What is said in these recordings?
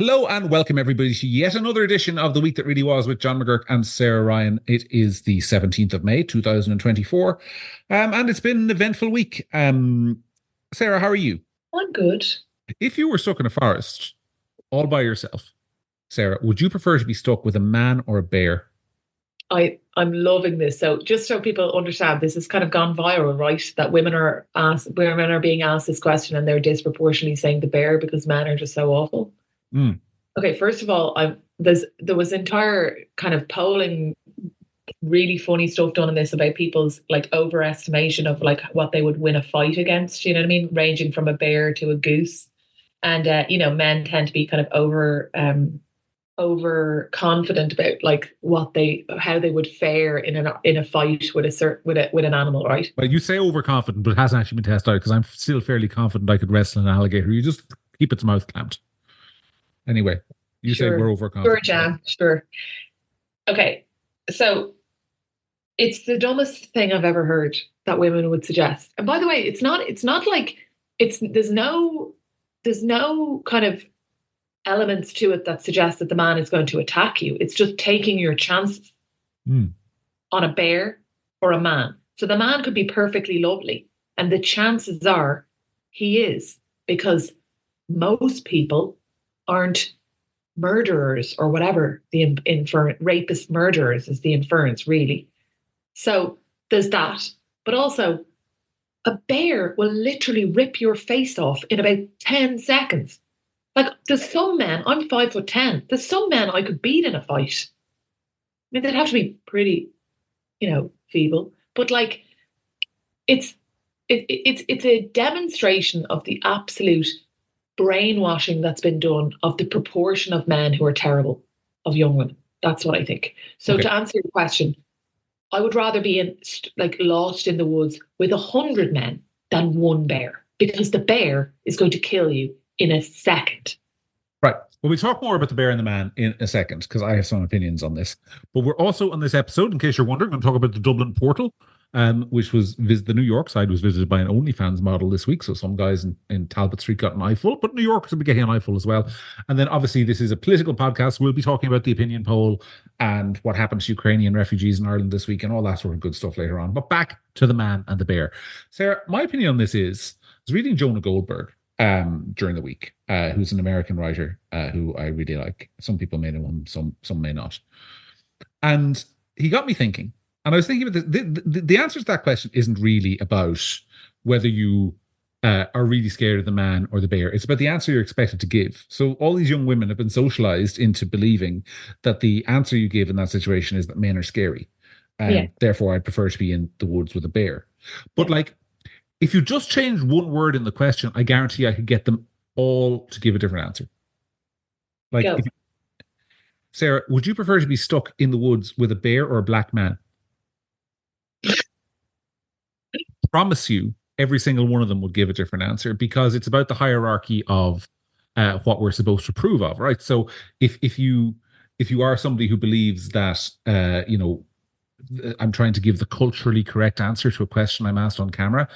Hello and welcome everybody to yet another edition of The Week That Really Was with John McGurk and Sarah Ryan. It is the 17th of May, 2024. And it's been an eventful week. Sarah, how are you? I'm good. If you were stuck in a forest all by yourself, Sarah, would you prefer to be stuck with a man or a bear? I'm loving this. So just so people understand, this has kind of gone viral, right? That women are being asked this question and they're disproportionately saying the bear because men are just so awful. Mm. Okay, first of all, there was entire kind of polling, really funny stuff done on this about people's like overestimation of like what they would win a fight against. You know what I mean? Ranging from a bear to a goose, and men tend to be kind of overconfident about like how they would fare in a fight with with an animal, right? Well, you say overconfident, but it hasn't actually been tested out because I'm still fairly confident I could wrestle an alligator. You just keep its mouth clamped. Anyway, you say Sure, we're sure, overconfident. Jan, sure. Okay, so it's the dumbest thing I've ever heard that women would suggest. And by the way, it's not like it's there's no kind of elements to it that suggest that the man is going to attack you. It's just taking your chances Mm. on a bear or a man. So the man could be perfectly lovely, and the chances are he is, because most people aren't murderers or whatever. The rapist murderers is the inference, really. So there's that. But also, a bear will literally rip your face off in about 10 seconds. Like, there's some men, I'm 5'10", there's some men I could beat in a fight. I mean, they'd have to be pretty, feeble. But like, it's it's a demonstration of the absolute brainwashing that's been done of the proportion of men who are terrible of young women. That's what I think. So Okay. to answer your question, I would rather be like lost in the woods with 100 men than one bear, because the bear is going to kill you in a second. Right. Well, we talk more about the bear and the man in a second because I have some opinions on this. But we're also on this episode, in case you're wondering, going to talk about the Dublin Portal, which was the New York side was visited by an OnlyFans model this week. So some guys in Talbot Street got an eyeful, but New Yorkers will be getting an eyeful as well. And then obviously this is a political podcast. We'll be talking about the opinion poll and what happened to Ukrainian refugees in Ireland this week and all that sort of good stuff later on. But back to the man and the bear. Sarah, my opinion on this is, I was reading Jonah Goldberg during the week, who's an American writer who I really like. Some people may know him, some may not. And he got me thinking. And I was thinking about the answer to that question isn't really about whether you are really scared of the man or the bear. It's about the answer you're expected to give. So all these young women have been socialized into believing that the answer you give in that situation is that men are scary. Yeah, And therefore, I'd prefer to be in the woods with a bear. But yeah. like, if you just change one word in the question, I guarantee I could get them all to give a different answer. Like, Go. Sarah, would you prefer to be stuck in the woods with a bear or a black man? Promise you, every single one of them would give a different answer because it's about the hierarchy of what we're supposed to approve of, right? So if you are somebody who believes that I'm trying to give the culturally correct answer to a question I'm asked on camera,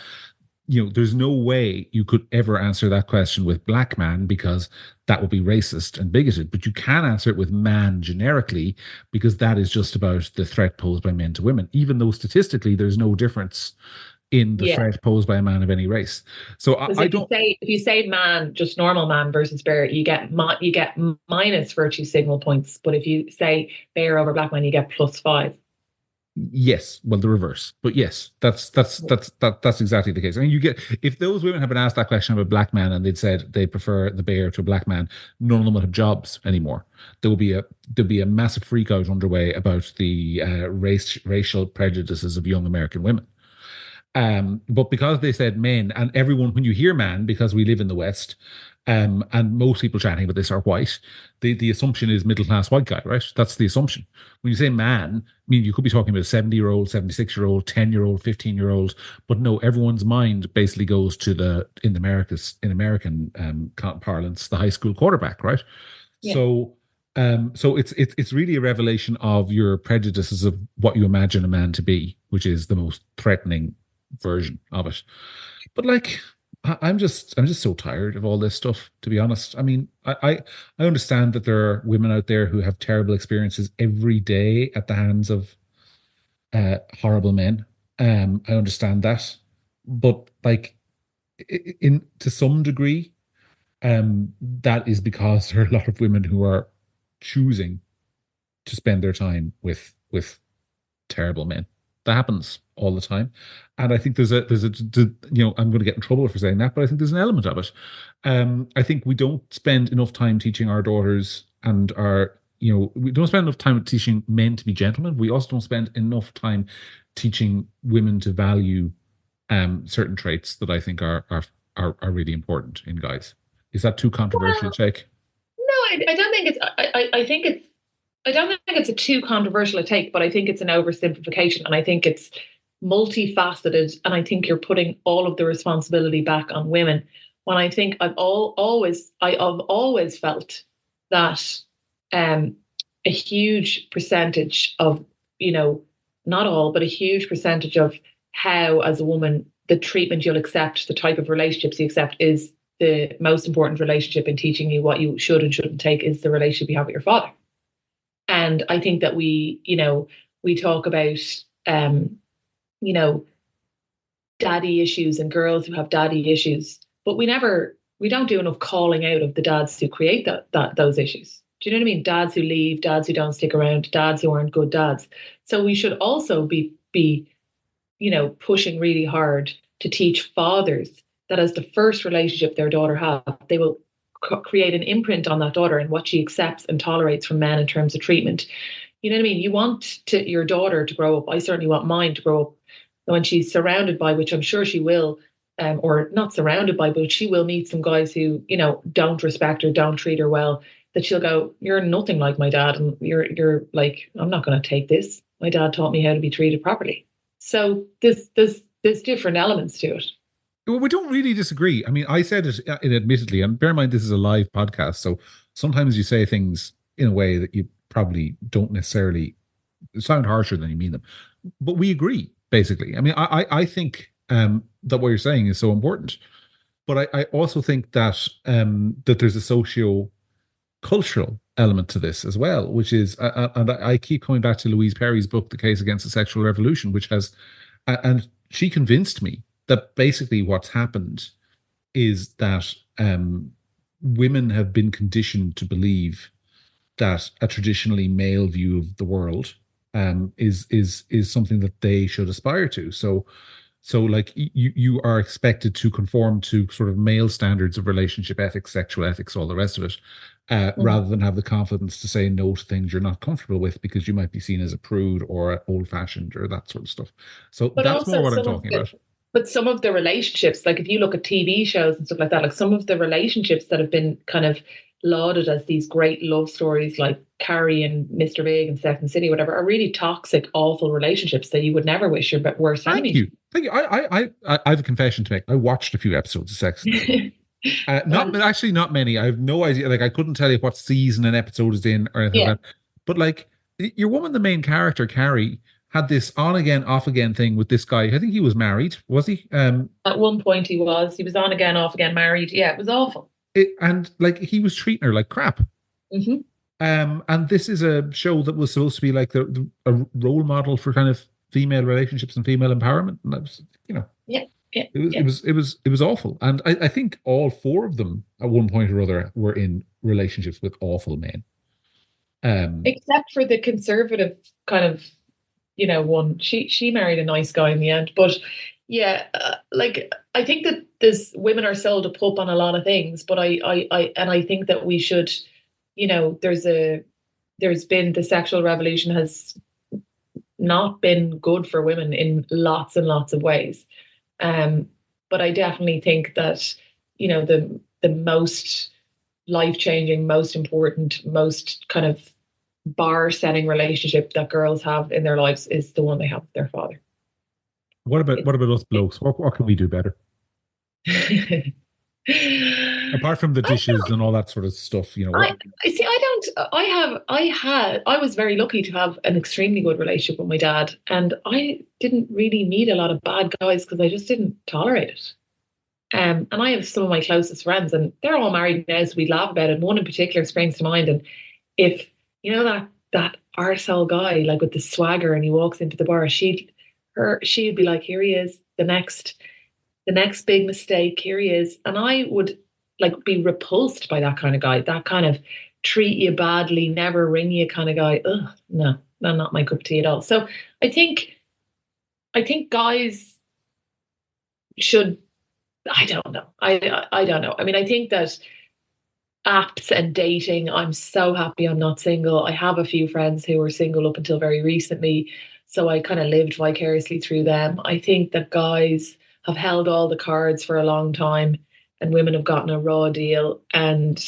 there's no way you could ever answer that question with black man because that would be racist and bigoted. But you can answer it with man generically because that is just about the threat posed by men to women, even though statistically there's no difference in the Yeah. threat posed by a man of any race. So Because I don't. if you say man, just normal man versus bear, you get minus virtue signal points. But if you say bear over black man, you get +5. Yes, well, the reverse, but yes, that's exactly the case. I mean, you get if those women had been asked that question about black men and they'd said they prefer the bear to a black man, none of them would have jobs anymore. There'll be a massive freak out underway about the racial prejudices of young American women. But because they said men, and everyone, when you hear man, because we live in the West, and most people chatting about this are white, the assumption is middle class white guy, right? That's the assumption. When you say man, I mean, you could be talking about a 70-year-old, 76-year-old, 10-year-old, 15-year-old, but no, everyone's mind basically goes to in American parlance, the high school quarterback, right? Yeah. So it's really a revelation of your prejudices of what you imagine a man to be, which is the most threatening version of it. But like, I'm just so tired of all this stuff, to be honest. I mean, I understand that there are women out there who have terrible experiences every day at the hands of horrible men. I understand that, but like in to some degree, that is because there are a lot of women who are choosing to spend their time with terrible men. That happens all the time, and I think I'm going to get in trouble for saying that, but I think there's an element of it. I think we don't spend enough time teaching our daughters and our we don't spend enough time teaching men to be gentlemen. We also don't spend enough time teaching women to value certain traits that I think are really important in guys. Is that too controversial to take? No, I don't think it's. I think it's. I don't think it's a too controversial a take, but I think it's an oversimplification, and I think it's multifaceted, and I think you're putting all of the responsibility back on women. When I think I've always felt that a huge percentage of, not all, but a huge percentage of how, as a woman, the treatment you'll accept, the type of relationships you accept, is the most important relationship in teaching you what you should and shouldn't take, is the relationship you have with your father. And I think that we talk about, daddy issues and girls who have daddy issues, but we don't do enough calling out of the dads who create those issues. Do you know what I mean? Dads who leave, dads who don't stick around, dads who aren't good dads. So we should also be pushing really hard to teach fathers that as the first relationship their daughter has, they will create an imprint on that daughter and what she accepts and tolerates from men in terms of treatment. You know what I mean? You want your daughter to grow up. I certainly want mine to grow up when she's surrounded by, which I'm sure she will, or not surrounded by, but she will meet some guys who, don't respect her, don't treat her well, that she'll go, you're nothing like my dad. And you're like, I'm not going to take this. My dad taught me how to be treated properly. So there's different elements to it. Well, we don't really disagree. I mean, I said it admittedly, and bear in mind this is a live podcast, so sometimes you say things in a way that you probably don't necessarily sound harsher than you mean them. But we agree, basically. I mean, I think that what you're saying is so important, but I also think that that there's a socio-cultural element to this as well, which is, and I keep coming back to Louise Perry's book, The Case Against the Sexual Revolution, which has, and she convinced me that basically what's happened is that women have been conditioned to believe that a traditionally male view of the world is something that they should aspire to. So like you are expected to conform to sort of male standards of relationship ethics, sexual ethics, all the rest of it, rather than have the confidence to say no to things you're not comfortable with because you might be seen as a prude or old fashioned or that sort of stuff. So but that's more what I'm talking about. But some of the relationships, like if you look at TV shows and stuff like that, like some of the relationships that have been kind of lauded as these great love stories, like Carrie and Mr. Big and Second City, whatever, are really toxic, awful relationships that you would never wish your worst enemy. Thank you. I have a confession to make. I watched a few episodes of Sex and the City. Not many. I have no idea. Like I couldn't tell you what season an episode is in or anything like that. But like your woman, the main character, Carrie, had this on again, off again thing with this guy. I think he was married, was he? At one point he was. He was on again, off again, married. Yeah, it was awful. And like he was treating her like crap. Mm-hmm. And this is a show that was supposed to be like a role model for kind of female relationships and female empowerment. And that was, it was awful. And I think all four of them at one point or other were in relationships with awful men. Except for the conservative kind of, one. She married a nice guy in the end, but like I think that women are sold a pup on a lot of things, but I think that we should, there's been the sexual revolution has not been good for women in lots and lots of ways, but I definitely think that the most life-changing, most important, most kind of bar-setting relationship that girls have in their lives is the one they have with their father. What about us blokes? What can we do better? Apart from the dishes and all that sort of stuff, I was very lucky to have an extremely good relationship with my dad, and I didn't really meet a lot of bad guys because I just didn't tolerate it. And I have some of my closest friends, and they're all married now, so we laugh about it. And one in particular springs to mind. And if you know that arsehole guy, like with the swagger, and he walks into the bar, she'd be like, "Here he is, the next big mistake. Here he is." And I would like be repulsed by that kind of guy, that kind of treat you badly, never ring you kind of guy. Ugh, no, not my cup of tea at all. So I think I think guys should. I don't know. I don't know. I mean, I think that apps and dating. I'm so happy I'm not single. I have a few friends who were single up until very recently, so I kind of lived vicariously through them. I think that guys have held all the cards for a long time, and women have gotten a raw deal, and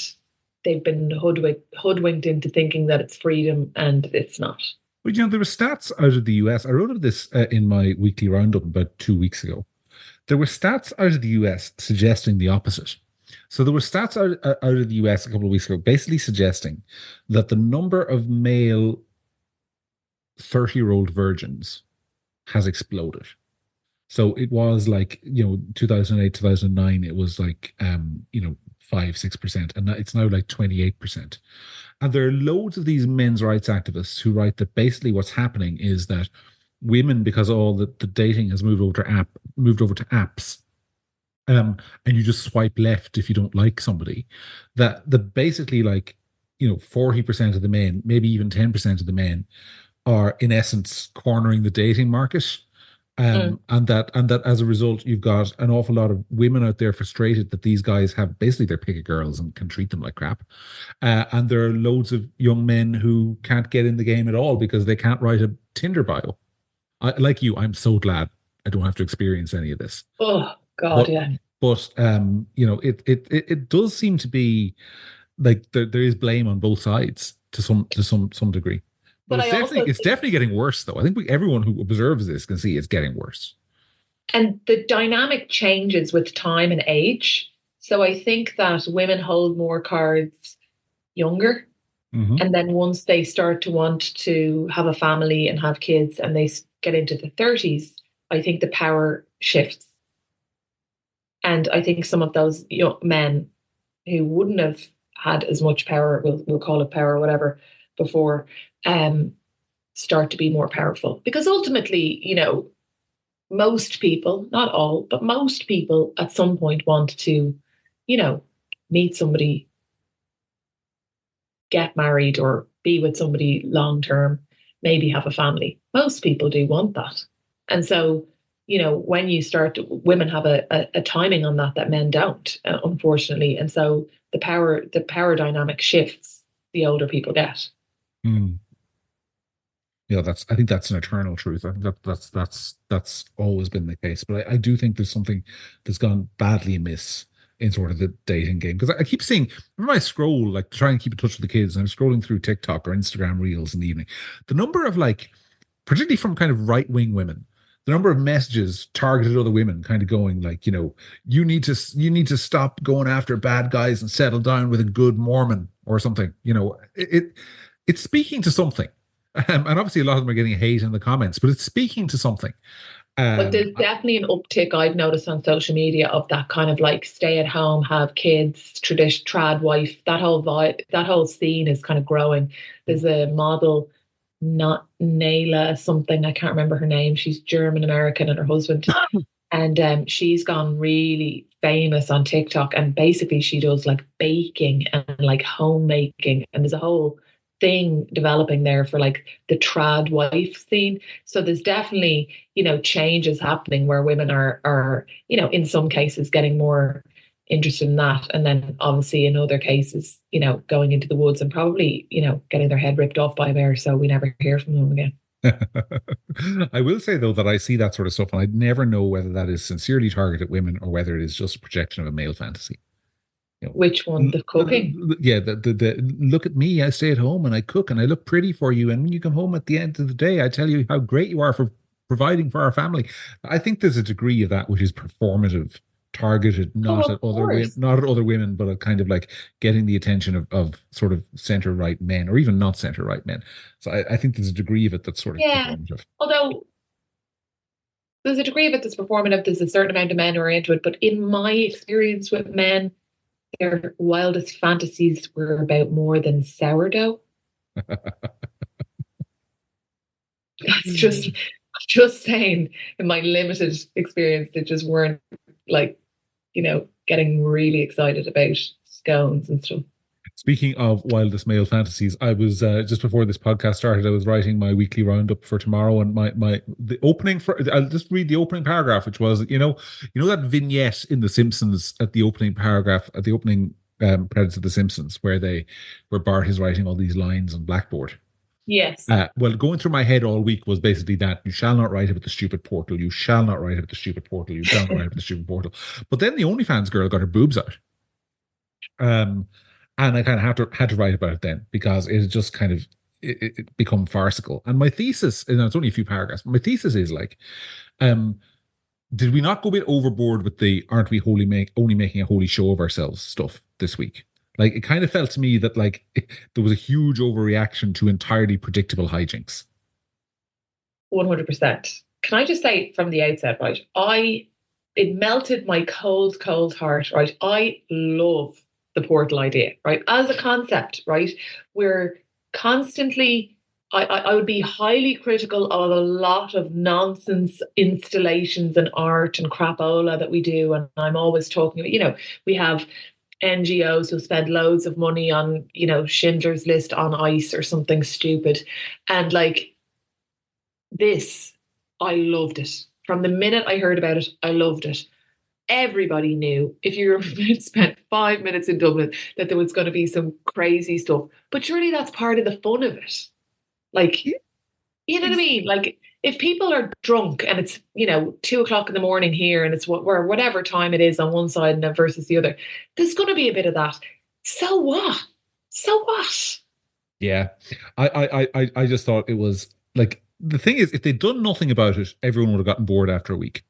they've been hoodwinked into thinking that it's freedom, and it's not. But there were stats out of the US. I wrote of this in my weekly roundup about 2 weeks ago. There were stats out of the US suggesting the opposite. So there were stats out of the US a couple of weeks ago, basically suggesting that the number of male 30-year-old virgins has exploded. So it was like, 2008, 2009, it was like, 5, 6%. And it's now like 28%. And there are loads of these men's rights activists who write that basically what's happening is that women, because all the dating has moved over to apps, and you just swipe left if you don't like somebody, that the basically like 40% of the men, maybe even 10% of the men, are in essence cornering the dating market. And that as a result, you've got an awful lot of women out there frustrated that these guys have basically their pick of girls and can treat them like crap. And there are loads of young men who can't get in the game at all because they can't write a Tinder bio. Like you, I'm so glad I don't have to experience any of this. Oh God, But yeah. it does seem to be like there is blame on both sides to some degree. But But I also it's definitely getting worse though. I think everyone who observes this can see it's getting worse. and the dynamic changes with time and age. So I think that women hold more cards younger. Mm-hmm. And then once they start to want to have a family and have kids and they get into the 30s, I think the power shifts. And I think some of those young men who wouldn't have had as much power, we'll call it power or whatever, before, start to be more powerful. Because ultimately, most people, not all, but most people at some point want to, meet somebody, get married, or be with somebody long term, maybe have a family. Most people do want that. And so, when you start, women have a timing on that men don't, unfortunately. And so the power dynamic shifts the older people get. Mm. Yeah, I think that's an eternal truth. I think that's always been the case. But I do think there's something that's gone badly amiss in sort of the dating game. Because I keep seeing, whenever I scroll, like to try and keep in touch with the kids, and I'm scrolling through TikTok or Instagram Reels in the evening, the number of like, particularly from kind of right-wing women, the number of messages targeted at other women kind of going like, you need to stop going after bad guys and settle down with a good Mormon or something. It's speaking to something. And obviously a lot of them are getting hate in the comments, but it's speaking to something. But there's definitely an uptick I've noticed on social media of that kind of like stay at home, have kids, tradition, trad wife, that whole vibe, that whole scene is kind of growing. There's a model, not Nayla something, I can't remember her name. She's German American, and her husband, and she's gone really famous on TikTok. And basically, she does like baking and like homemaking, and there's a whole thing developing there for like the trad wife scene. So there's definitely, changes happening where women are, in some cases getting more interested in that. And then obviously in other cases, going into the woods and probably, getting their head ripped off by a bear. So we never hear from them again. I will say though that I see that sort of stuff and I'd never know whether that is sincerely targeted at women or whether it is just a projection of a male fantasy. Which one? The cooking? Yeah, the look at me, I stay at home and I cook and I look pretty for you. And when you come home at the end of the day, I tell you how great you are for providing for our family. I think there's a degree of that which is performative, targeted not at other women, not at other women, but at kind of like getting the attention of sort of center right men or even not center right men. So I think there's a degree of it that's sort of performative. Although there's a degree of it that's performative. There's a certain amount of men who are into it. But in my experience with men, their wildest fantasies were about more than sourdough. That's just saying, in my limited experience, they just weren't like, getting really excited about scones and stuff. Speaking of wildest male fantasies, I was just before this podcast started, I was writing my weekly roundup for tomorrow, and the opening for I'll just read the opening paragraph, which was that vignette in The Simpsons at the opening paragraph at the opening credits of The Simpsons where Bart is writing all these lines on blackboard. Yes. Well, going through my head all week was basically that you shall not write about the stupid portal. You shall not write about the stupid portal. You shall not write about the stupid portal. But then the OnlyFans girl got her boobs out. And I kind of had to write about it then because it just kind of it become farcical. And my thesis, and it's only a few paragraphs, but my thesis is like, did we not go a bit overboard with the aren't we only making a holy show of ourselves stuff this week? Like it kind of felt to me that like there was a huge overreaction to entirely predictable hijinks. 100%. Can I just say from the outset, right? It melted my cold heart, right? I love the portal idea, right? As a concept, right? We're constantly, I would be highly critical of a lot of nonsense installations and art and crapola that we do. And I'm always talking about, we have NGOs who spend loads of money on, Schindler's List on ice or something stupid. And like this, I loved it. From the minute I heard about it, I loved it. Everybody knew, if you spent 5 minutes in Dublin, that there was going to be some crazy stuff. But surely that's part of the fun of it. Like, you know what I mean? Like, if people are drunk and it's, 2:00 in the morning here and it's whatever time it is on one side and then versus the other, there's going to be a bit of that. So what? So what? Yeah. I just thought it was like, the thing is, if they'd done nothing about it, everyone would have gotten bored after a week.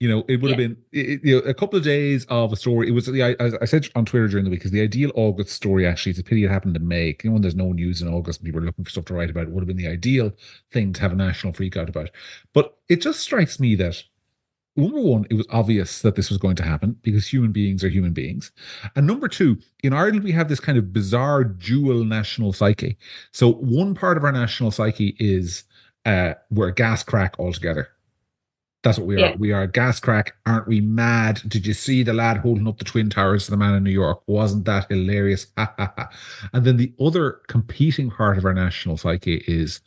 It would have been a couple of days of a story. It was I said on Twitter during the week, because the ideal August story, actually, it's a pity it happened in May. When there's no news in August and people are looking for stuff to write about, it would have been the ideal thing to have a national freak out about. But it just strikes me that, number one, it was obvious that this was going to happen because human beings are human beings. And number two, in Ireland, we have this kind of bizarre dual national psyche. So one part of our national psyche is we're a gas crack altogether. That's what we are. We are a gas crack. Aren't we mad? Did you see the lad holding up the Twin Towers to the man in New York? Wasn't that hilarious? And then the other competing part of our national psyche is,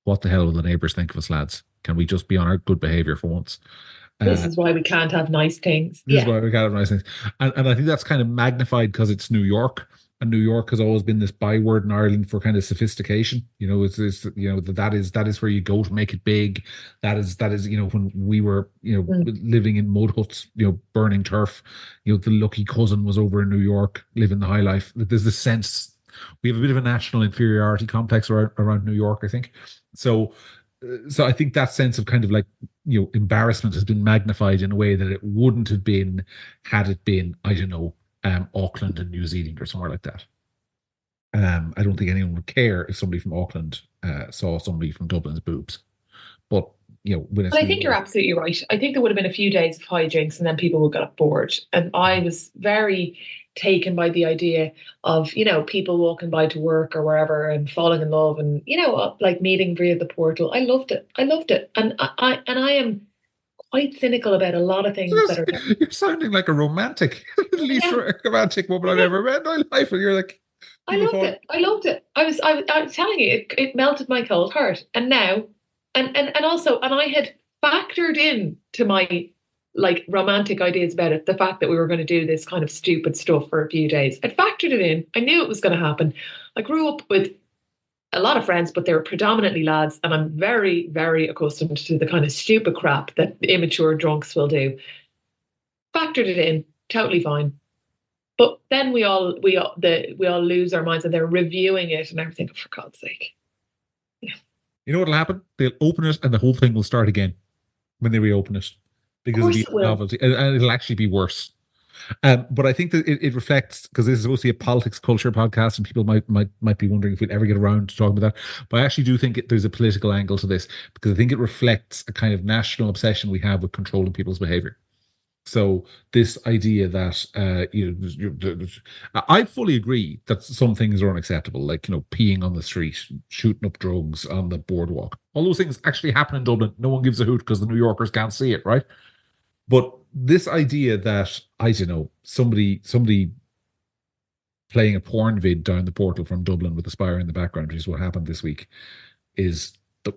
what the hell will the neighbours think of us, lads? Can we just be on our good behaviour for once? This is why we can't have nice things. This is why we can't have nice things. And I think that's kind of magnified because it's New York. And New York has always been this byword in Ireland for kind of sophistication. That is where you go to make it big. That is when we were living in mud huts, burning turf. The lucky cousin was over in New York living the high life. There's this sense we have a bit of a national inferiority complex around New York, I think. So I think that sense of kind of like embarrassment has been magnified in a way that it wouldn't have been had it been, I don't know, Auckland and New Zealand or somewhere like that. I don't think anyone would care if somebody from Auckland saw somebody from Dublin's boobs. But when it's I think you're absolutely right. I think there would have been a few days of hijinks and then people would get bored. And I was very taken by the idea of, people walking by to work or wherever and falling in love and, like meeting via the portal. I loved it. And I am quite cynical about a lot of things that are. You're sounding like a romantic, the least romantic woman I've ever met in my life, and you're like, I loved it. I was telling you, it melted my cold heart. And now, and I had factored in to my like romantic ideas about it, the fact that we were going to do this kind of stupid stuff for a few days. I'd factored it in. I knew it was going to happen. I grew up with a lot of friends, but they were predominantly lads, and I'm very, very accustomed to the kind of stupid crap that immature drunks will do. Factored it in, totally fine. But then we all lose our minds, and they're reviewing it, and everything. For God's sake, You know what'll happen? They'll open it, and the whole thing will start again when they reopen it because it'll be novelty, and it'll actually be worse. But I think that it reflects, because this is supposed to be a politics culture podcast, and people might be wondering if we'd ever get around to talking about that. But I actually do think there's a political angle to this, because I think it reflects a kind of national obsession we have with controlling people's behavior. So this idea that I fully agree that some things are unacceptable, like peeing on the street, shooting up drugs on the boardwalk. All those things actually happen in Dublin. No one gives a hoot because the New Yorkers can't see it, right? But this idea that, I don't know, somebody playing a porn vid down the portal from Dublin with Aspire in the background, which is what happened this week, is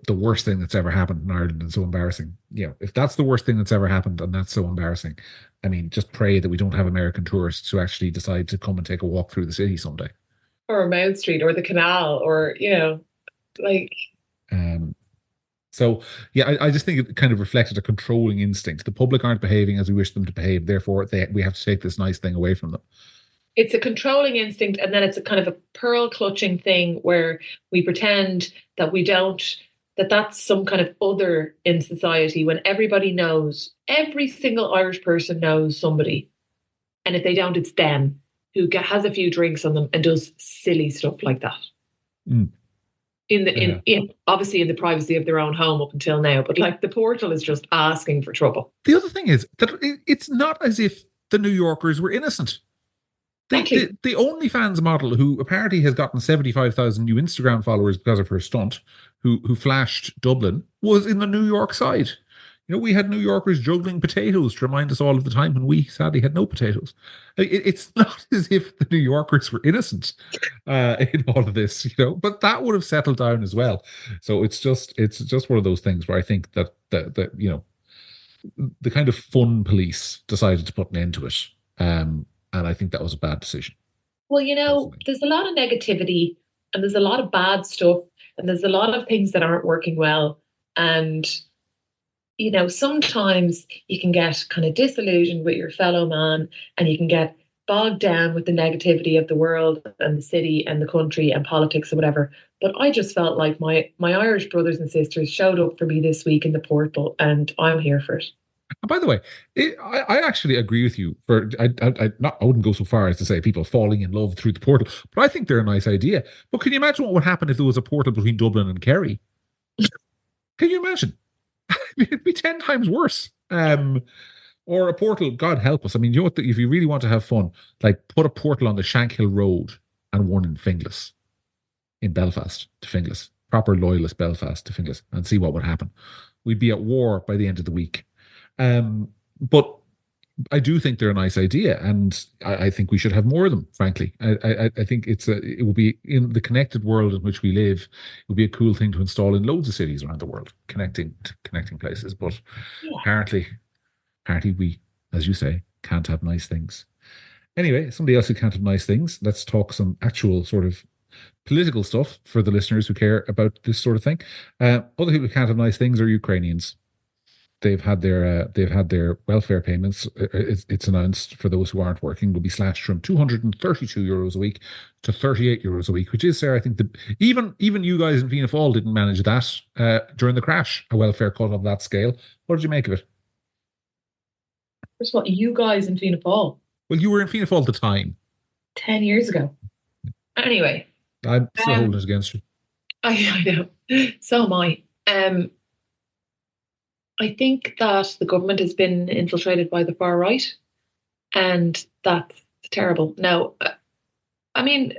the worst thing that's ever happened in Ireland, and so embarrassing. If that's the worst thing that's ever happened and that's so embarrassing, I mean, just pray that we don't have American tourists who actually decide to come and take a walk through the city someday. Or Mount Street or the canal, or, like... So, yeah, I just think it kind of reflected a controlling instinct. The public aren't behaving as we wish them to behave. Therefore, we have to take this nice thing away from them. It's a controlling instinct, and then it's a kind of a pearl clutching thing where we pretend that we don't, that's some kind of other in society, when everybody knows, every single Irish person knows somebody. And if they don't, it's them who has a few drinks on them and does silly stuff like that. Mm. Obviously in the privacy of their own home up until now, but like the portal is just asking for trouble. The other thing is that it's not as if the New Yorkers were innocent. The OnlyFans model, who apparently has gotten 75,000 new Instagram followers because of her stunt, who flashed Dublin, was in the New York side. We had New Yorkers juggling potatoes to remind us all of the time when we sadly had no potatoes. It's not as if the New Yorkers were innocent in all of this, but that would have settled down as well. So it's just one of those things where I think that the kind of fun police decided to put an end to it. And I think that was a bad decision. Well, there's a lot of negativity, and there's a lot of bad stuff, and there's a lot of things that aren't working well. And sometimes you can get kind of disillusioned with your fellow man, and you can get bogged down with the negativity of the world and the city and the country and politics or whatever. But I just felt like my Irish brothers and sisters showed up for me this week in the portal, and I'm here for it. By the way, I actually agree with you. I wouldn't go so far as to say people falling in love through the portal, but I think they're a nice idea. But can you imagine what would happen if there was a portal between Dublin and Kerry? Can you imagine? It'd be 10 times worse. Or a portal, God help us. I mean, if you really want to have fun, like put a portal on the Shankill Road and one in Finglas, in Belfast to Finglas, proper loyalist Belfast to Finglas, and see what would happen. We'd be at war by the end of the week. But I do think they're a nice idea, and I think we should have more of them, frankly. I think it will be, in the connected world in which we live, it would be a cool thing to install in loads of cities around the world, connecting places. But apparently we, as you say, can't have nice things. Anyway, somebody else who can't have nice things, let's talk some actual sort of political stuff for the listeners who care about this sort of thing. Other people who can't have nice things are Ukrainians. They've had their welfare payments. It's announced, for those who aren't working, will be slashed from €232 a week to €38 a week, which is, Sarah, I think even you guys in Fianna Fáil didn't manage that during the crash, a welfare cut of that scale. What did you make of it? First of all, you guys in Fianna Fáil. Well, you were in Fianna Fáil at the time. 10 years ago. Anyway. I'm still holding it against you. I know. So am I. I think that the government has been infiltrated by the far right, and that's terrible. Now, I mean,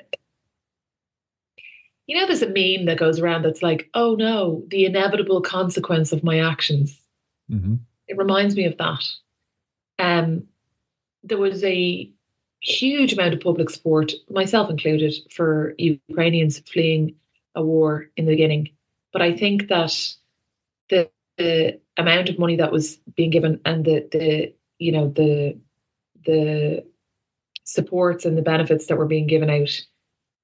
there's a meme that goes around that's like, oh no, the inevitable consequence of my actions. Mm-hmm. It reminds me of that. There was a huge amount of public support, myself included, for Ukrainians fleeing a war in the beginning. But I think that the amount of money that was being given and the supports and the benefits that were being given out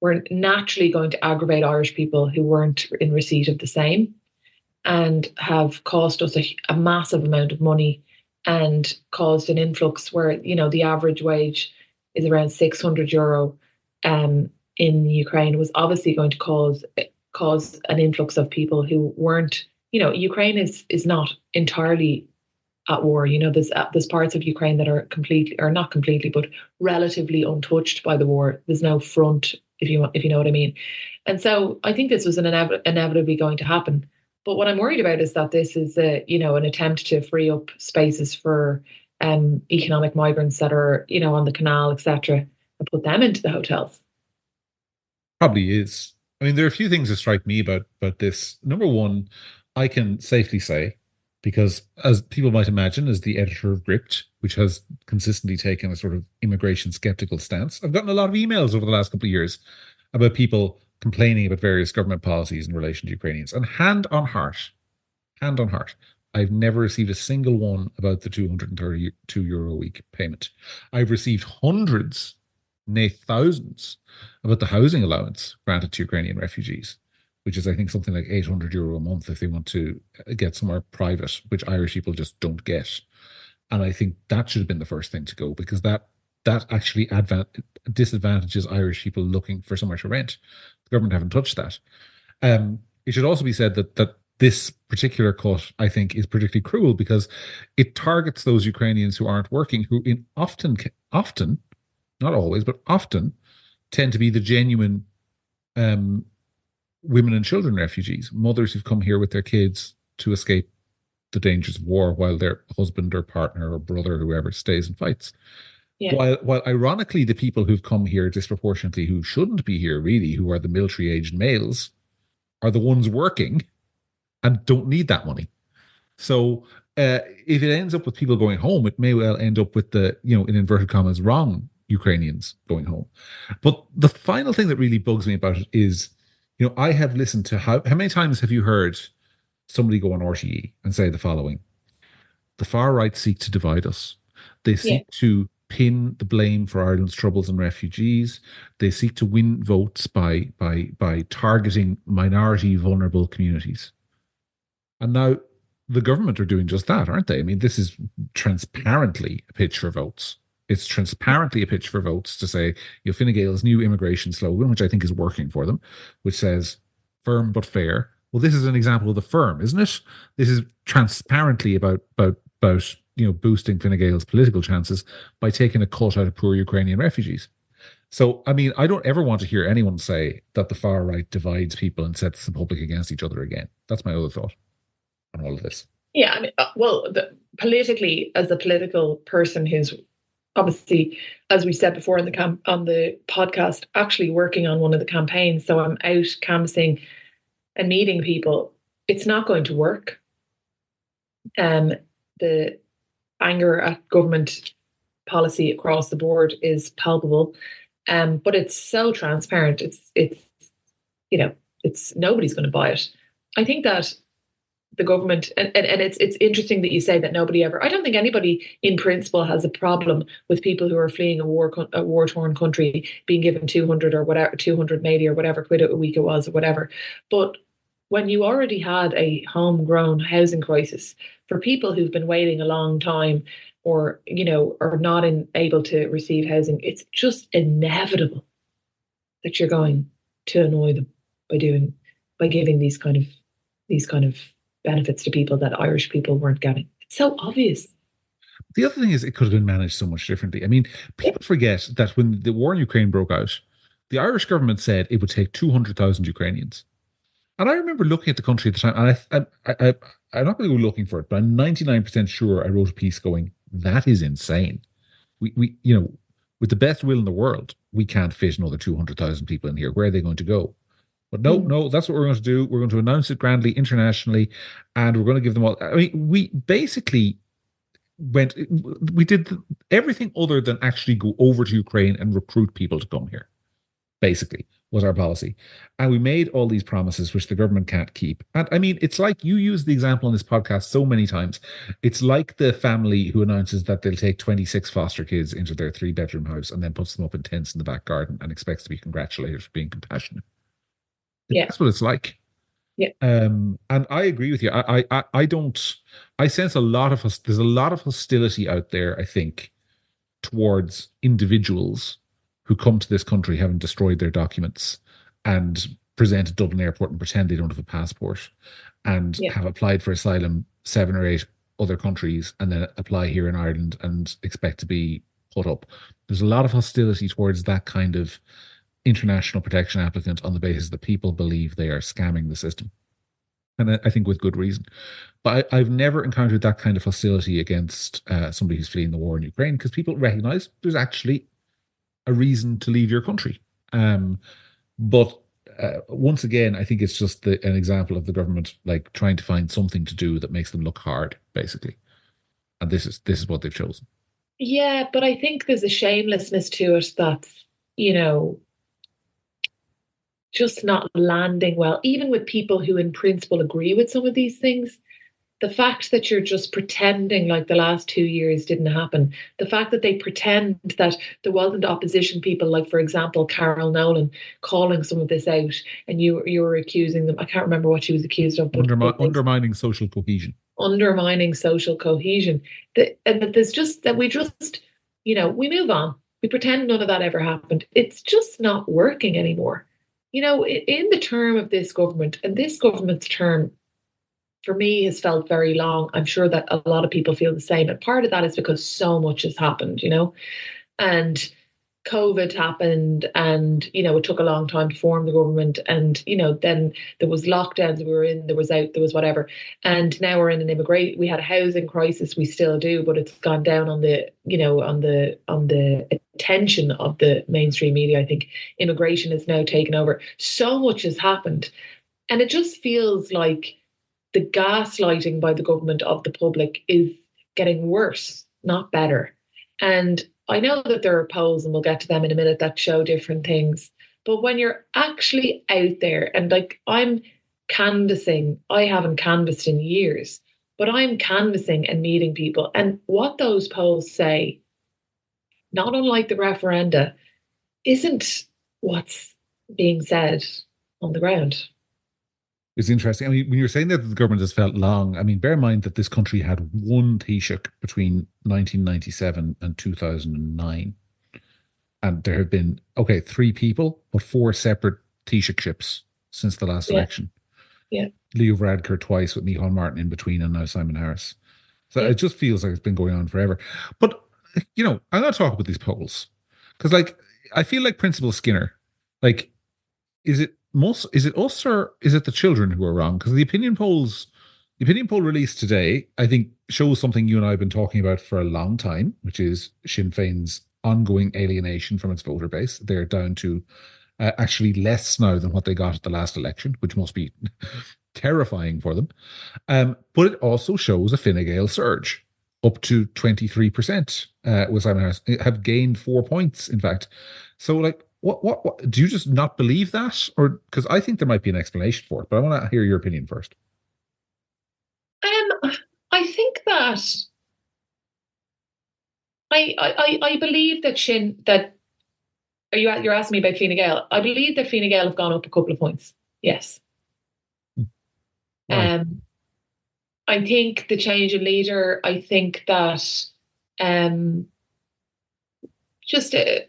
were naturally going to aggravate Irish people who weren't in receipt of the same, and have cost us a massive amount of money, and caused an influx where, the average wage is around €600 in Ukraine, was obviously going to cause an influx of people who weren't, Ukraine is not entirely at war. There's parts of Ukraine that are completely, or not completely, but relatively untouched by the war. There's no front, if you know what I mean. And so I think this was inevitably going to happen. But what I'm worried about is that this is an attempt to free up spaces for economic migrants that are on the canal, etc., and put them into the hotels. Probably is. I mean, there are a few things that strike me about this. Number one, I can safely say, because as people might imagine, as the editor of Gript, which has consistently taken a sort of immigration skeptical stance, I've gotten a lot of emails over the last couple of years about people complaining about various government policies in relation to Ukrainians. And hand on heart, I've never received a single one about the €232 a week payment. I've received hundreds, nay thousands, about the housing allowance granted to Ukrainian refugees, which is, I think, something like €800 a month if they want to get somewhere private, which Irish people just don't get. And I think that should have been the first thing to go, because that actually disadvantages Irish people looking for somewhere to rent. The government haven't touched that. It should also be said that this particular cut, I think, is particularly cruel because it targets those Ukrainians who aren't working, who often, not always, but often tend to be the genuine women and children refugees, mothers who've come here with their kids to escape the dangers of war while their husband or partner or brother, whoever, stays and fights. Yeah. While ironically, the people who've come here disproportionately, who shouldn't be here really, who are the military-aged males, are the ones working and don't need that money. So if it ends up with people going home, it may well end up with the, in inverted commas, wrong Ukrainians going home. But the final thing that really bugs me about it is, I have listened to how many times have you heard somebody go on RTE and say the following: the far right seek to divide us. They seek to pin the blame for Ireland's troubles and refugees. They seek to win votes by targeting minority vulnerable communities. And now the government are doing just that, aren't they? I mean, this is transparently a pitch for votes. It's transparently a pitch for votes to say, Fine Gael's new immigration slogan, which I think is working for them, which says firm but fair. Well, this is an example of the firm, isn't it? This is transparently about boosting Fine Gael's political chances by taking a cut out of poor Ukrainian refugees. So, I mean, I don't ever want to hear anyone say that the far right divides people and sets the public against each other again. That's my other thought on all of this. Yeah, I mean, politically, as a political person who's obviously, as we said before on the podcast, actually working on one of the campaigns, so I'm out canvassing and meeting people, it's not going to work. The anger at government policy across the board is palpable, but it's so transparent. It's nobody's going to buy it. I think that the government, and it's interesting that you say that nobody ever, I don't think anybody in principle has a problem with people who are fleeing a war-torn country being given 200 or whatever, 280 or whatever quid a week it was or whatever. But when you already had a homegrown housing crisis for people who've been waiting a long time or, are not able to receive housing, it's just inevitable that you're going to annoy them by giving these kind of benefits to people that Irish people weren't getting. It's so obvious. The other thing is, it could have been managed so much differently. I mean, people forget that when the war in Ukraine broke out, the Irish government said it would take 200,000 Ukrainians. And I remember looking at the country at the time, and I'm not going to go looking for it, but I'm 99% sure I wrote a piece going, that is insane. We with the best will in the world, we can't fit another 200,000 people in here. Where are they going to go? But no, that's what we're going to do. We're going to announce it grandly internationally, and we're going to give them all. I mean, we basically we did everything other than actually go over to Ukraine and recruit people to come here, basically, was our policy. And we made all these promises, which the government can't keep. And I mean, it's like, you use the example on this podcast so many times. It's like the family who announces that they'll take 26 foster kids into their 3-bedroom house and then puts them up in tents in the back garden and expects to be congratulated for being compassionate. Yeah. That's what it's like. Yeah. And I agree with you. I sense there's a lot of hostility out there, I think, towards individuals who come to this country having destroyed their documents and present at Dublin Airport and pretend they don't have a passport and have applied for asylum 7 or 8 other countries and then apply here in Ireland and expect to be put up. There's a lot of hostility towards that kind of international protection applicant on the basis that people believe they are scamming the system. And I think with good reason. But I've never encountered that kind of hostility against somebody who's fleeing the war in Ukraine, because people recognize there's actually a reason to leave your country. But once again, I think it's just an example of the government like trying to find something to do that makes them look hard, basically. And this is what they've chosen. Yeah, but I think there's a shamelessness to it that's, just not landing well, even with people who in principle agree with some of these things. The fact that you're just pretending like the last 2 years didn't happen, the fact that they pretend that there wasn't opposition people, like, for example, Carol Nolan calling some of this out, and you were accusing them. I can't remember what she was accused of. But undermining social cohesion. Undermining social cohesion. And that there's just that we just, we move on. We pretend none of that ever happened. It's just not working anymore. In the term of this government, and this government's term, for me, has felt very long. I'm sure that a lot of people feel the same. And part of that is because so much has happened, and COVID happened, and, it took a long time to form the government. And, then there was lockdowns we were in, there was whatever. And now we're in an immigration, we had a housing crisis, we still do, but it's gone down on the, on the attention of the mainstream media. I think immigration is now taken over. So much has happened. And it just feels like the gaslighting by the government of the public is getting worse, not better. And I know that there are polls, and we'll get to them in a minute, that show different things. But when you're actually out there, and like I'm canvassing, I haven't canvassed in years, but I'm canvassing and meeting people. And what those polls say, not unlike the referenda, isn't what's being said on the ground. It's interesting. I mean, when you're saying that the government has felt long, I mean, bear in mind that this country had one Taoiseach between 1997 and 2009. And there have been, 3 people, but 4 separate Taoiseachships since the last election. Yeah. Leo Varadkar twice, with Micheál Martin in between, and now Simon Harris. So it just feels like it's been going on forever. But, I'm going to talk about these polls. Because, I feel like Principal Skinner, is it us or is it the children who are wrong? Because the opinion poll released today, I think, shows something you and I have been talking about for a long time, which is Sinn Féin's ongoing alienation from its voter base. They're down to actually less now than what they got at the last election, which must be terrifying for them. But it also shows a Fine Gael surge up to 23% with Simon Harris. Have gained 4 points, in fact. So, what do you just not believe that? Or because I think there might be an explanation for it, but I want to hear your opinion first. I think that I believe that you're asking me about Fine Gael. I believe that Fine Gael have gone up a couple of points. Yes. Right. I think the change in leader, I think that just a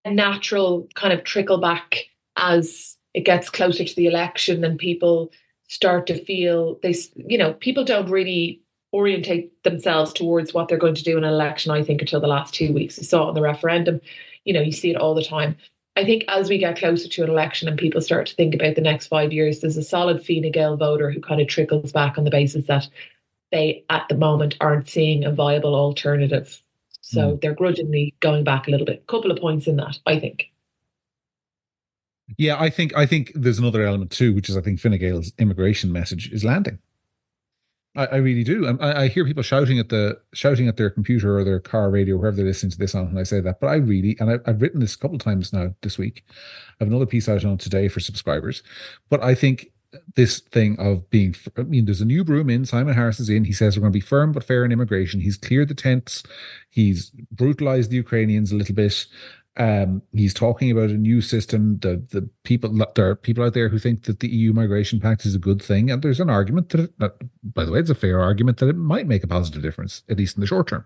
natural kind of trickle back as it gets closer to the election and people start to feel people don't really orientate themselves towards what they're going to do in an election, I think, until the last 2 weeks. You saw it on the referendum, you see it all the time. I think as we get closer to an election and people start to think about the next 5 years, there's a solid Fine Gael voter who kind of trickles back on the basis that they, at the moment, aren't seeing a viable alternative. So they're grudgingly going back a little bit. Couple of points in that, I think. Yeah, I think there's another element too, which is I think Fine Gael's immigration message is landing. I really do. I hear people shouting at their computer or their car radio, wherever they're listening to this on, when I say that. But I've written this a couple of times now this week. I have another piece out on today for subscribers. But I think this thing of there's a new broom in, Simon Harris is in. He says we're going to be firm but fair in immigration. He's cleared the tents. He's brutalized the Ukrainians a little bit. He's talking about a new system. There are people out there who think that the EU Migration Pact is a good thing, and there's an argument that by the way, it's a fair argument that it might make a positive difference, at least in the short term.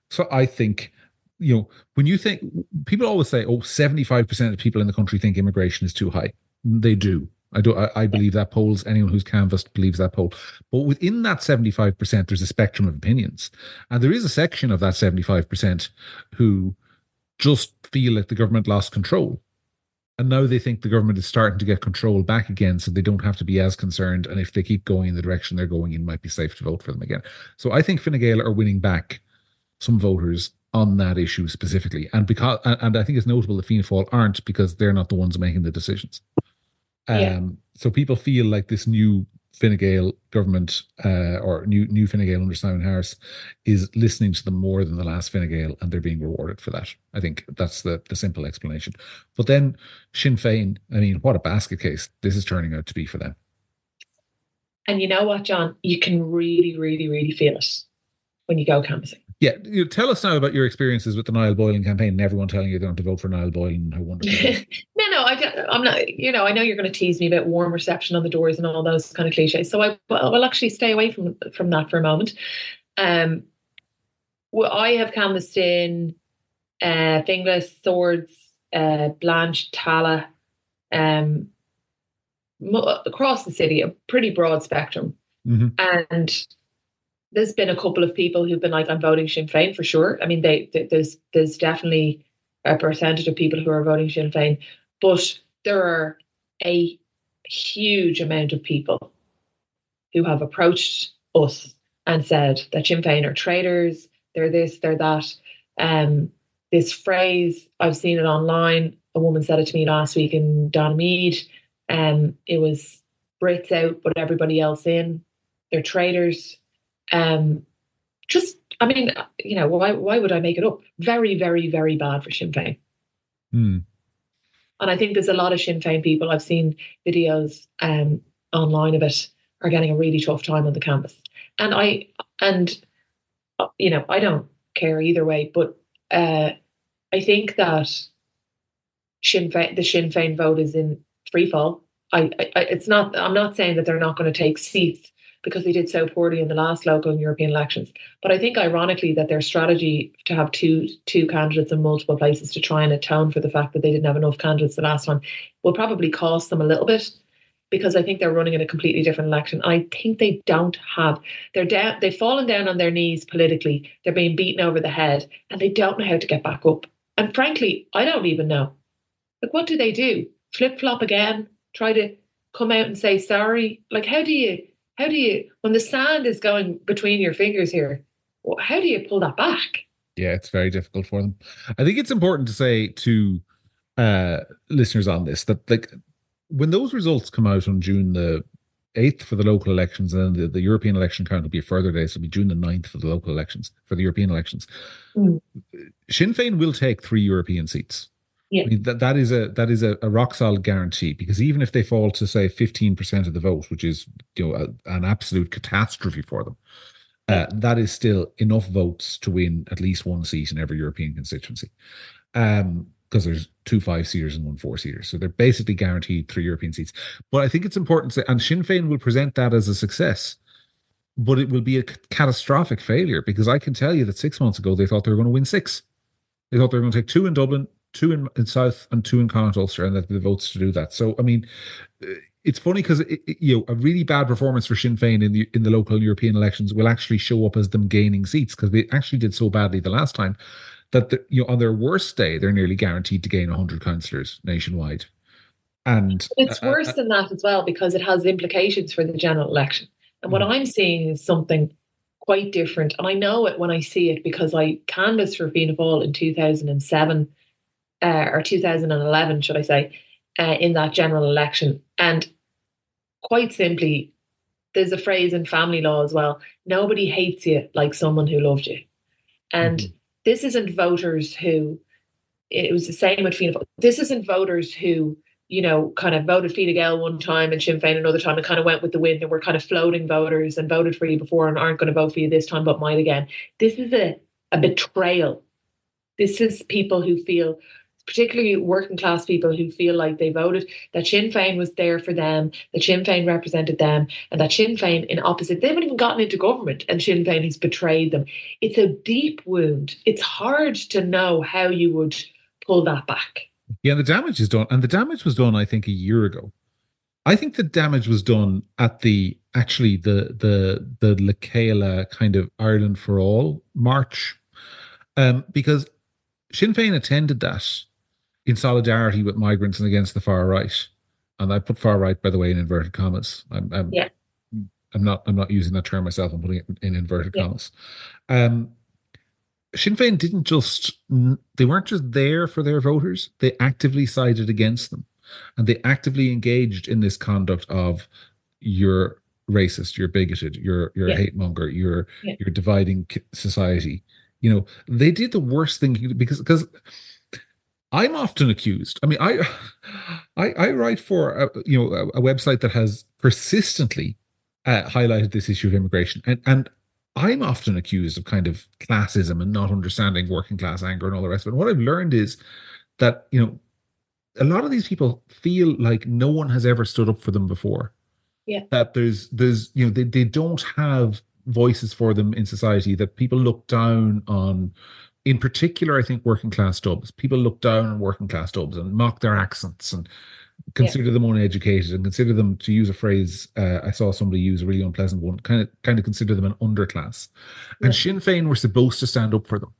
So I think, when you think, people always say, 75% of people in the country think immigration is too high. They do. I believe that polls. Anyone who's canvassed believes that poll. But within that 75%, there's a spectrum of opinions. And there is a section of that 75% who just feel like the government lost control. And now they think the government is starting to get control back again, so they don't have to be as concerned. And if they keep going in the direction they're going in, it might be safe to vote for them again. So I think Fine Gael are winning back some voters on that issue specifically. And I think it's notable that Fianna Fáil aren't, because they're not the ones making the decisions. So people feel like this new Fine Gael government, or new Fine Gael under Simon Harris, is listening to them more than the last Fine Gael, and they're being rewarded for that. I think that's the simple explanation. But then Sinn Fein, I mean, what a basket case this is turning out to be for them. And you know what, John? You can really, really, really feel it when you go canvassing. Yeah, tell us now about your experiences with the Niall Boylan campaign and everyone telling you they want to vote for Niall Boylan and how wonderful. No, I'm not. You know, I know you're going to tease me about warm reception on the doors and all those kind of cliches. So I will actually stay away from that for a moment. Well, I have canvassed in Finglas, Swords, Blanche, Tala, across the city, a pretty broad spectrum. And there's been a couple of people who've been like, I'm voting Sinn Fein for sure. I mean, there's definitely a percentage of people who are voting Sinn Fein, but there are a huge amount of people who have approached us and said that Sinn Fein are traitors, they're this, they're that. This phrase, I've seen it online. A woman said it to me last week in Dominic. It was Brits out, but everybody else in. They're traitors. I mean, you know, why would I make it up? Very, very, very bad for Sinn Fein. And I think there's a lot of Sinn Fein people, I've seen videos online of it, are getting a really tough time on the canvas. And you know, I don't care either way, but I think that the Sinn Fein vote is in free fall. I'm not saying that they're not going to take seats, because they did so poorly in the last local and European elections. But I think, ironically, that their strategy to have two candidates in multiple places to try and atone for the fact that they didn't have enough candidates the last time will probably cost them a little bit, because I think they're running in a completely different election. I think they don't have, they've fallen down on their knees politically. They're being beaten over the head, and they don't know how to get back up. And frankly, I don't even know. Like, what do they do? Flip-flop again? Try to come out and say sorry? Like, how do you, when the sand is going between your fingers here, how do you pull that back? Yeah, it's very difficult for them. I think it's important to say to listeners on this that, like, when those results come out on June the 8th for the local elections, and then the European election count will be a further day, so it'll be June the 9th for the local elections, for the European elections. Sinn Fein will take 3 European seats. Yeah. I mean, that is a rock solid guarantee, because even if they fall to, say, 15% of the vote, which is, you know, an absolute catastrophe for them, that is still enough votes to win at least one seat in every European constituency. Because there's 2 5-seaters and 1 4-seater. So they're basically guaranteed 3 European seats. But I think it's important to say, and Sinn Fein will present that as a success, but it will be a catastrophic failure, because I can tell you that 6 months ago, they thought they were going to win 6. They thought they were going to take 2 in Dublin, 2 in South, and 2 in Connaught Ulster, and that the votes to do that. So, I mean, it's funny, because you know, a really bad performance for Sinn Fein in the local European elections will actually show up as them gaining seats, because they actually did so badly the last time that you know, on their worst day, they're nearly guaranteed to gain 100 councillors nationwide. And it's worse than that as well, because it has implications for the general election. And what I'm seeing is something quite different. And I know it when I see it, because I canvassed for Fianna Fáil in 2007, or 2011, should I say, in that general election. And quite simply, there's a phrase in family law as well: nobody hates you like someone who loved you. And this isn't voters who, it was the same with Fianna Fáil. This isn't voters who, you know, kind of voted Fine Gael one time and Sinn Fein another time and kind of went with the wind and were kind of floating voters and voted for you before and aren't going to vote for you this time but might again. This is a betrayal. This is people who feel, particularly working class people, who feel like they voted, that Sinn Fein was there for them, that Sinn Fein represented them, and that Sinn Fein in opposite, they haven't even gotten into government, and Sinn Fein has betrayed them. It's a deep wound. It's hard to know how you would pull that back. Yeah, the damage is done. And the damage was done, I think, a year ago. I think the damage was done at the actually the Lecaila kind of Ireland for All march, because Sinn Fein attended that in solidarity with migrants and against the far right. And I put far right, by the way, in inverted commas. Yeah, I'm not using that term myself. I'm putting it in inverted yeah, commas. Um, Sinn Fein didn't just, they weren't just there for their voters, they actively sided against them. And they actively engaged in this conduct of you're racist, you're bigoted, you're a yeah, hate monger, yeah, you're dividing society. You know, they did the worst thing because I'm often accused. I mean, I write for a website that has persistently highlighted this issue of immigration, and I'm often accused of kind of classism and not understanding working class anger and all the rest of it. And what I've learned is that a lot of these people feel like no one has ever stood up for them before. yeah, That there's they don't have voices for them in society, that people look down on, in particular I think working class dubs. People look down on working class dubs and mock their accents and yeah, consider them uneducated and consider them, to use a phrase I saw somebody use, a really unpleasant one, kind of consider them an underclass. And yeah, Sinn Fein were supposed to stand up for them.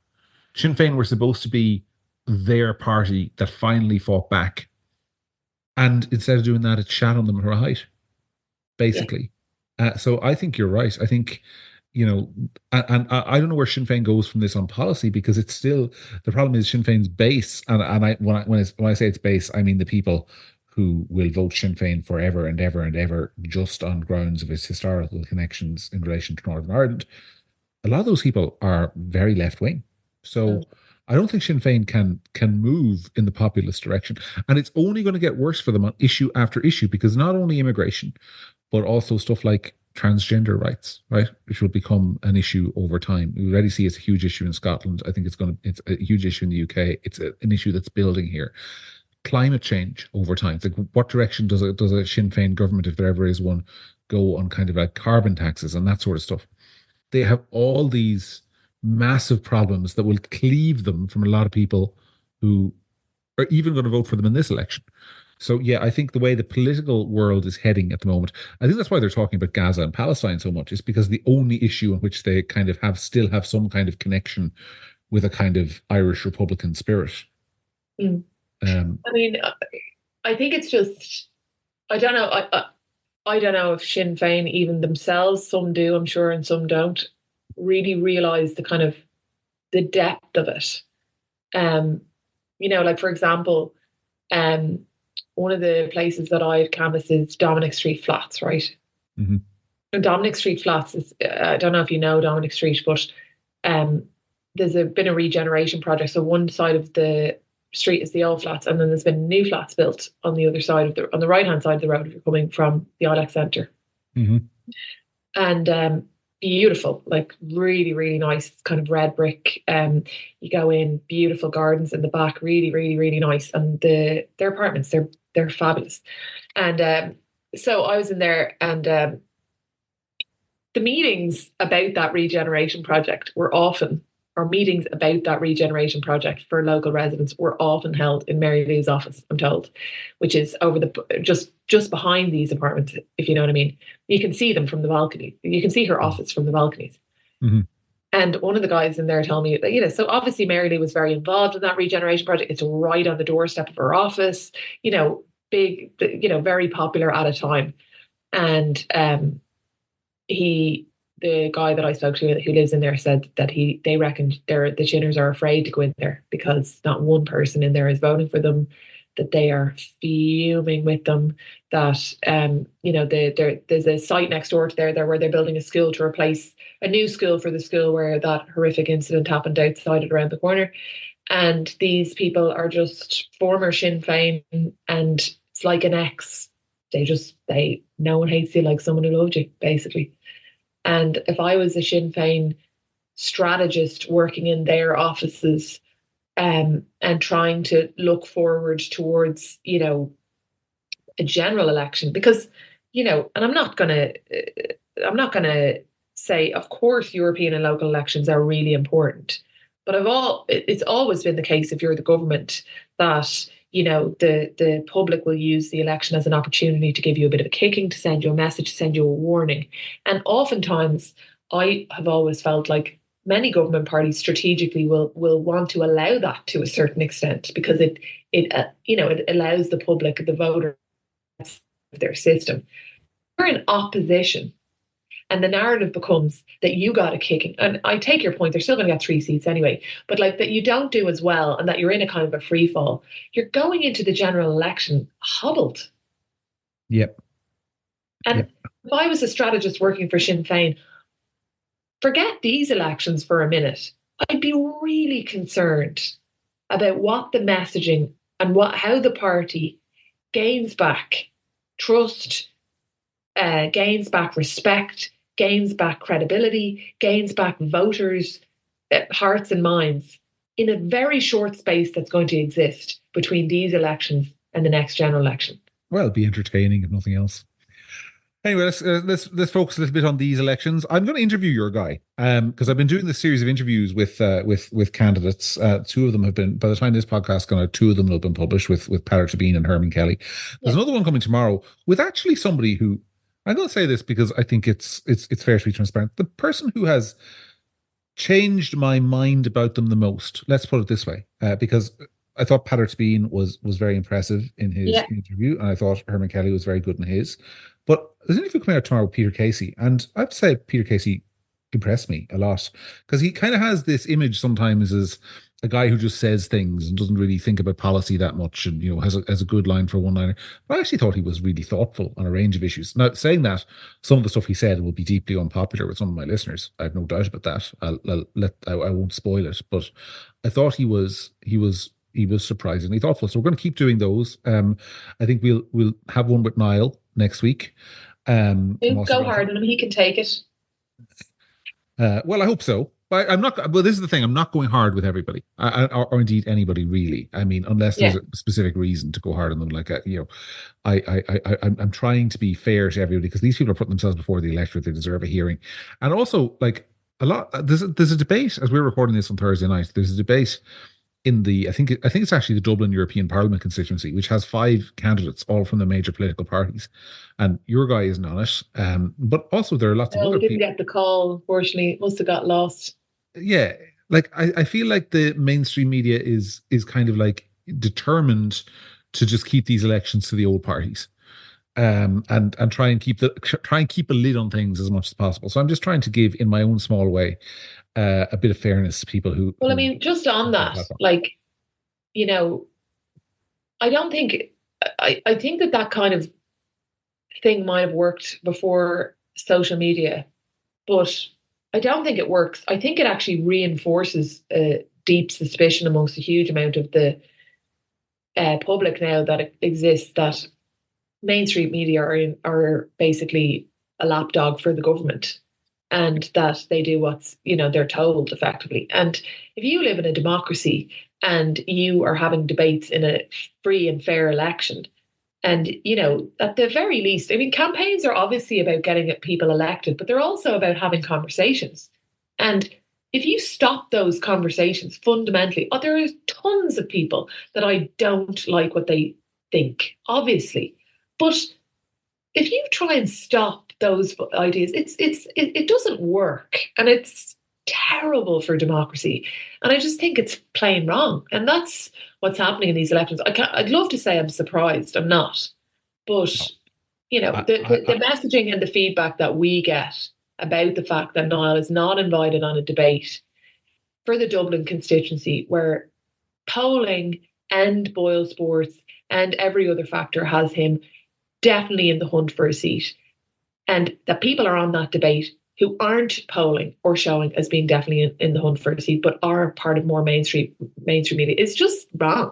Sinn Fein were supposed to be their party that finally fought back, and instead of doing that, it shat on them right, yeah, basically. So I think you're right. I think, and I don't know where Sinn Fein goes from this on policy, because it's still, the problem is Sinn Fein's base, and when I say its base, I mean the people who will vote Sinn Fein forever and ever and ever, just on grounds of its historical connections in relation to Northern Ireland. A lot of those people are very left wing. mm, So I don't think Sinn Fein can move in the populist direction, and it's only going to get worse for them on issue after issue, because not only immigration, but also stuff like transgender rights, right, which will become an issue over time. We already see it's a huge issue in Scotland. I think it's a huge issue in the UK. It's an issue that's building here. Climate change over time. It's like, what direction does a Sinn Fein government, if there ever is one, go on kind of like carbon taxes and that sort of stuff? They have all these massive problems that will cleave them from a lot of people who are even going to vote for them in this election. So yeah, I think the way the political world is heading at the moment, I think that's why they're talking about Gaza and Palestine so much, is because the only issue in which they kind of still have some kind of connection with a kind of Irish Republican spirit. mm. Um, I mean, I think it's just, I don't know. I don't know if Sinn Fein, even themselves, some do, I'm sure, and some don't, really realize the kind of the depth of it. Um, like for example, um, one of the places that I've canvassed is Dominic Street Flats, right? mhm. And Dominic Street Flats is, I don't know if you know Dominic Street, but um, been a regeneration project. So one side of the street is the old flats, and then there's been new flats built on the other side on the right hand side of the road if you're coming from the Ilex Centre. Mhm. And beautiful, like really, really nice kind of red brick. You go in, beautiful gardens in the back, really, really, really nice. And their apartments, they're fabulous. And so I was in there, and the meetings about that regeneration project were often, or meetings about that regeneration project for local residents were often held in Mary Lou's office, I'm told, which is over just behind these apartments, if you know what I mean. You can see them from the balcony. You can see her office from the balconies. Mhm. And one of the guys in there told me that, so obviously Mary Lou was very involved in that regeneration project. It's right on the doorstep of her office, big, very popular at a time. And the guy that I spoke to who lives in there said that they reckoned the Chinners are afraid to go in there because not one person in there is voting for them, that they are fuming with them, that there's a site next door to there where they're building a school to replace a new school for the school where that horrific incident happened outside it around the corner. And these people are just former Sinn Fein, and it's like an ex. No one hates you like someone who loved you, basically. And if I was a Sinn Fein strategist working in their offices, and trying to look forward towards, a general election, because, and I'm not gonna say, of course, European and local elections are really important, but it's always been the case if you're the government that the public will use the election as an opportunity to give you a bit of a kicking, to send you a message, to send you a warning. And oftentimes, I have always felt like many government parties strategically will want to allow that to a certain extent, because it allows the public, the voter, their system. You're in opposition, and the narrative becomes that you got a kicking. And I take your point, they're still going to get 3 seats anyway, but like that you don't do as well and that you're in a kind of a free fall. You're going into the general election hobbled. Yep. And if I was a strategist working for Sinn Fein, forget these elections for a minute. I'd be really concerned about what the messaging and how the party gains back trust, gains back respect, gains back credibility, gains back voters' hearts and minds in a very short space that's going to exist between these elections and the next general election. Well, it'll be entertaining if nothing else. Anyway, let's focus a little bit on these elections. I'm going to interview your guy because I've been doing this series of interviews with candidates. 2 of them have been, by the time this podcast is going out, 2 of them will have been published with Patrick Bean and Herman Kelly. There's another one coming tomorrow with actually somebody who, I'm going to say this because I think it's fair to be transparent. The person who has changed my mind about them the most, let's put it this way, because I thought Patrick Bean was very impressive in his interview, and I thought Herman Kelly was very good in his. But there's an interview coming out tomorrow with Peter Casey, and I have to say Peter Casey impressed me a lot, because he kind of has this image sometimes as a guy who just says things and doesn't really think about policy that much, and has a good line for one-liner. But I actually thought he was really thoughtful on a range of issues. Now, saying that, some of the stuff he said will be deeply unpopular with some of my listeners. I have no doubt about that. I won't spoil it, but I thought he was surprisingly thoughtful. So we're going to keep doing those. I think we'll have one with Niall next week. Go hard on him. He can take it. Well, I hope so. But I'm not. Well, this is the thing. I'm not going hard with everybody, or indeed anybody really. I mean, unless there's a specific reason to go hard on them. Like I'm trying to be fair to everybody, because these people are putting themselves before the electorate. They deserve a hearing, and also like a lot. There's a debate as we're recording this on Thursday night. There's a debate in I think it's actually the Dublin European Parliament constituency, which has 5 candidates, all from the major political parties, and your guy isn't on it. But also there are lots of other people. We didn't get the call, unfortunately. It must have got lost. Yeah, like I feel like the mainstream media is kind of like determined to just keep these elections to the old parties, and try and keep a lid on things as much as possible. So I'm just trying to give, in my own small way, a bit of fairness to people who. Well, I mean, just on that, like, I don't think I think that kind of thing might have worked before social media, but I don't think it works. I think it actually reinforces deep suspicion amongst a huge amount of the public now that it exists, that mainstream media are basically a lapdog for the government, and that they do what's they're told effectively. And if you live in a democracy and you are having debates in a free and fair election, and at the very least, I mean, campaigns are obviously about getting people elected, but they're also about having conversations. And if you stop those conversations fundamentally, there are tons of people that I don't like what they think, obviously, but if you try and stop those ideas, it doesn't work, and it's terrible for democracy. And I just think it's plain wrong, and that's what's happening in these elections. I'd love to say I'm surprised. I'm not, but the messaging and the feedback that we get about the fact that Niall is not invited on a debate for the Dublin constituency, where polling and Boyle Sports and every other factor has him definitely in the hunt for a seat, and that people are on that debate who aren't polling or showing as being definitely in the hunt for a seat, but are part of more mainstream media, it's just wrong.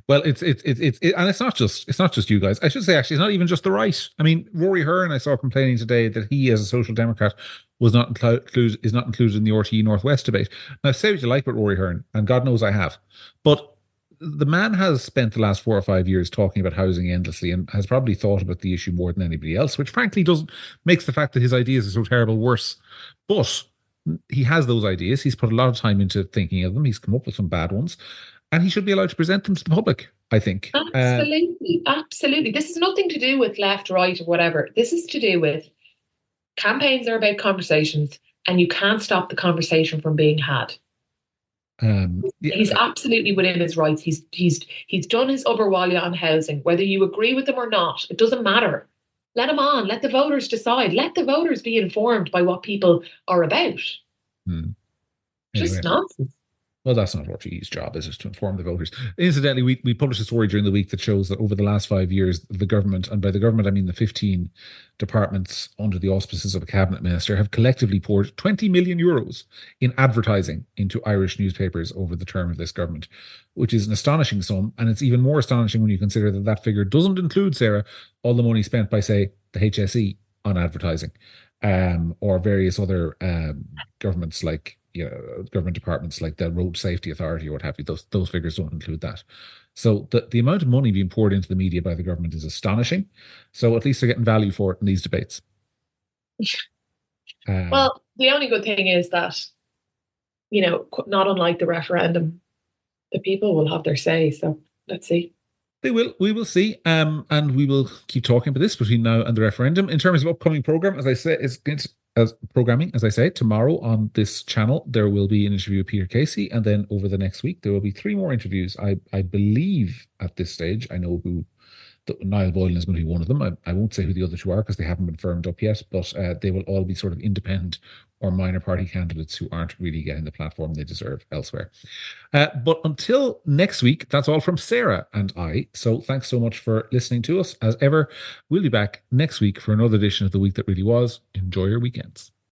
Well, and it's not just you guys. I should say, actually, it's not even just the right. I mean, Rory Hearn, I saw complaining today that he, as a Social Democrat, is not included in the RTE Northwest debate. Now, say what you like about Rory Hearn, and God knows I have, but the man has spent the last 4 or 5 years talking about housing endlessly, and has probably thought about the issue more than anybody else, which frankly makes the fact that his ideas are so terrible worse. But he has those ideas. He's put a lot of time into thinking of them. He's come up with some bad ones, and he should be allowed to present them to the public. I think. Absolutely, absolutely. This is nothing to do with left, right, or whatever. This is to do with campaigns are about conversations, and you can't stop the conversation from being had. Yeah, He's absolutely within his rights. He's done his Uberwalia on housing, whether you agree with him or not. It doesn't matter. Let him on. Let the voters decide. Let the voters be informed by what people are about. anyway. Just nonsense. Well, that's not RTE's job, is it, to inform the voters? Incidentally, we published a story during the week that shows that over the last 5 years, the government, and by the government I mean the 15 departments under the auspices of a cabinet minister, have collectively poured 20 million euros in advertising into Irish newspapers over the term of this government, which is an astonishing sum. And it's even more astonishing when you consider that that figure doesn't include, Sarah, all the money spent by, say, the HSE on advertising, or various other governments like government departments like the Road Safety Authority or what have you. Those figures don't include that. So the amount of money being poured into the media by the government is astonishing. So at least they're getting value for it in these debates. Well, the only good thing is that, not unlike the referendum, the people will have their say. So let's see. They will. We will see. And we will keep talking about this between now and the referendum. In terms of upcoming program, as I say, as I say, tomorrow on this channel, there will be an interview with Peter Casey. And then over the next week, there will be 3 more interviews. I believe at this stage, I know who Niall Boylan is going to be one of them. I won't say who the other 2 are because they haven't been firmed up yet, but they will all be sort of independent or minor party candidates who aren't really getting the platform they deserve elsewhere. But until next week, that's all from Sarah and I. So thanks so much for listening to us. As ever, we'll be back next week for another edition of The Week That Really Was. Enjoy your weekends.